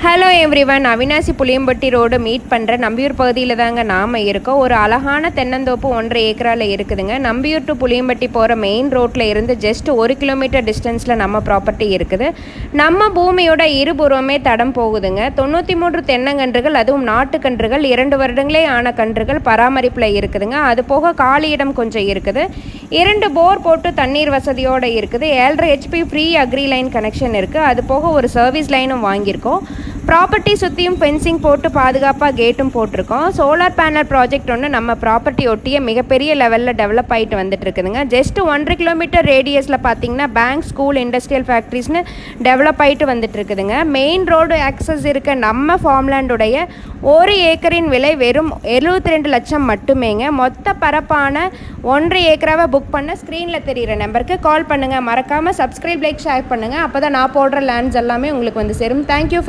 Hello everyone, Avinashi Puliyampatti road meet பண்ணுற நம்பியூர் பகுதியில் தாங்க நாம் இருக்கோம். ஒரு அழகான தென்னந்தோப்பு 1.5 ஏக்கரால் இருக்குதுங்க. நம்பியூர் டு புளியம்பட்டி போகிற மெயின் ரோட்டில் இருந்து ஜஸ்ட் 1 கிலோமீட்டர் டிஸ்டன்ஸில் நம்ம ப்ராப்பர்ட்டி இருக்குது. நம்ம பூமியோட இருபுறமே தடம் போகுதுங்க. 93 தென்னங்கன்றுகள், அதுவும் நாட்டுக்கன்றுகள், 2 வருடங்களே ஆன கன்றுகள் பராமரிப்பில் இருக்குதுங்க. அது போக காலி இடம் கொஞ்சம் இருக்குது. 2 போர் போட்டு தண்ணீர் வசதியோடு இருக்குது. 7.5 HP free agri line connection இருக்குது. அது போக ஒரு சர்வீஸ் லைனும் வாங்கியிருக்கோம். ப்ராப்பர்ட்டி சுற்றியும் ஃபென்சிங் போட்டு பாதுகாப்பாக கேட்டும் போட்டிருக்கோம். சோலார் பேனல் ப்ராஜெக்ட் ஒன்று நம்ம ப்ராப்பர்ட்டி ஒட்டிய மிகப்பெரிய லெவலில் டெவலப் ஆகிட்டு வந்துட்டு இருக்குதுங்க. ஜஸ்ட் 1.5 கிலோமீட்டர் ரேடியஸில் பார்த்தீங்கன்னா பேங்க், ஸ்கூல், இண்டஸ்ட்ரியல் ஃபேக்ட்ரிஸ்னு டெவலப் ஆகிட்டு வந்துட்டு இருக்குதுங்க. மெயின் ரோடு ஆக்சஸ் இருக்க நம்ம ஃபார்ம்லேண்டுடைய 1 ஏக்கரின் விலை வெறும் 72 லட்சம் மட்டுமேங்க. மொத்த பரப்பான 1.5 ஏக்கராவை புக் பண்ண ஸ்க்ரீனில் தெரிகிற நம்பருக்கு கால் பண்ணுங்கள். மறக்காமல் சப்ஸ்கிரைப், லைக், ஷேர் பண்ணுங்கள். அப்போ தான் நான் போடுற லேண்ட்ஸ் எல்லாமே உங்களுக்கு வந்து சேரும். தேங்க்யூ.